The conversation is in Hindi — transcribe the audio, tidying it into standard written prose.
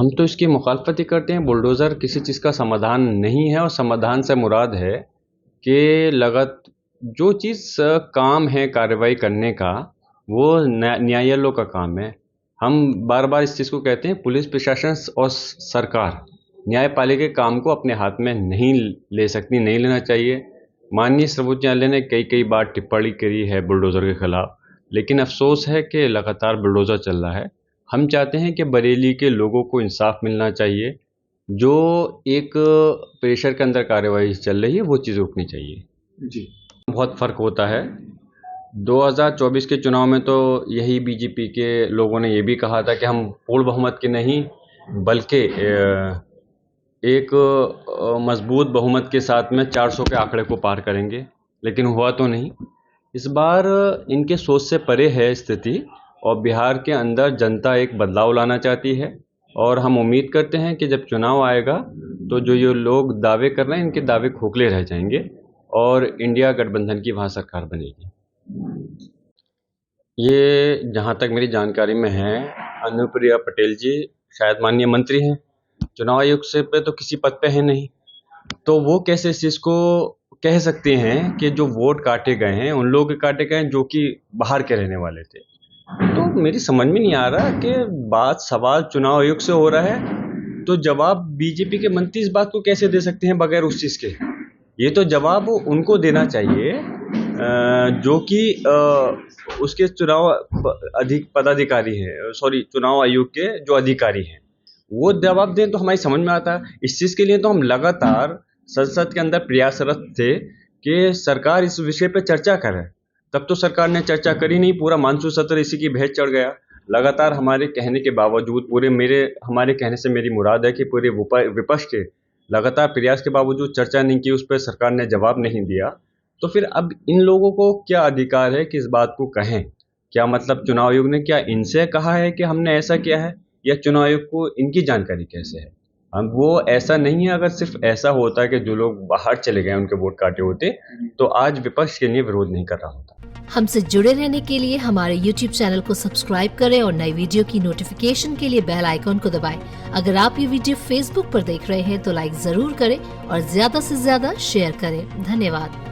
हम तो इसकी मुखालफत ही करते हैं। बुलडोज़र किसी चीज़ का समाधान नहीं है, और समाधान से मुराद है कि जो चीज़ काम है कार्रवाई करने का, वो न्यायालयों का काम है। हम बार-बार इस चीज़ को कहते हैं, पुलिस प्रशासन और सरकार न्यायपालिका के काम को अपने हाथ में नहीं ले सकती, नहीं लेना चाहिए। माननीय सर्वोच्च न्यायालय ने कई बार टिप्पणी करी है बुलडोज़र के खिलाफ, लेकिन अफसोस है कि लगातार बुलडोज़र चल रहा है। हम चाहते हैं कि बरेली के लोगों को इंसाफ मिलना चाहिए। जो एक प्रेशर के अंदर कार्रवाई चल रही है, वो चीज़ रुकनी चाहिए। जी। बहुत फ़र्क होता है। 2024 के चुनाव में तो यही बीजेपी के लोगों ने ये भी कहा था कि हम पूर्ण बहुमत के नहीं, बल्कि एक मजबूत बहुमत के साथ में 400 के आंकड़े को पार करेंगे, लेकिन हुआ तो नहीं। इस बार इनके सोच से परे है स्थिति, और बिहार के अंदर जनता एक बदलाव लाना चाहती है, और हम उम्मीद करते हैं कि जब चुनाव आएगा तो जो ये लोग दावे कर रहे हैं, इनके दावे खोखले रह जाएंगे और इंडिया गठबंधन की वहाँ सरकार बनेगी। ये जहाँ तक मेरी जानकारी में है, अनुप्रिया पटेल जी शायद माननीय मंत्री हैं, चुनाव आयोग से पे तो किसी पद पे है नहीं, तो वो कैसे इस चीज़ को कह सकते हैं कि जो वोट काटे गए हैं उन लोगों के काटे गए हैं जो कि बाहर के रहने वाले थे। तो मेरी समझ में नहीं आ रहा कि सवाल चुनाव आयोग से हो रहा है, तो जवाब बीजेपी के मंत्री इस बात को कैसे दे सकते हैं बगैर उस चीज़ के। ये तो जवाब उनको देना चाहिए जो कि उसके चुनाव आयोग के जो अधिकारी हैं, वो जवाब दें तो हमारी समझ में आता है। इस चीज़ के लिए तो हम लगातार संसद के अंदर प्रयासरत थे कि सरकार इस विषय पे चर्चा करे। तब तो सरकार ने चर्चा करी नहीं, पूरा मानसून सत्र इसी की भेंट चढ़ गया। लगातार हमारे कहने के बावजूद, हमारे कहने से मेरी मुराद है कि पूरे विपक्ष के लगातार प्रयास के बावजूद चर्चा नहीं की, उस पर सरकार ने जवाब नहीं दिया। तो फिर अब इन लोगों को क्या अधिकार है कि इस बात को कहें? क्या मतलब चुनाव आयोग ने क्या इनसे कहा है कि हमने ऐसा किया है, या चुनाव आयोग को इनकी जानकारी कैसे है? वो ऐसा नहीं है। अगर सिर्फ ऐसा होता कि जो लोग बाहर चले गए उनके वोट काटे होते, तो आज विपक्ष के लिए विरोध नहीं कर रहा होता। हमसे जुड़े रहने के लिए हमारे YouTube चैनल को सब्सक्राइब करें और नई वीडियो की नोटिफिकेशन के लिए बेल आइकॉन को दबाएं। अगर आप ये वीडियो Facebook पर देख रहे हैं तो लाइक जरूर करें और ज्यादा से ज्यादा शेयर करें। धन्यवाद।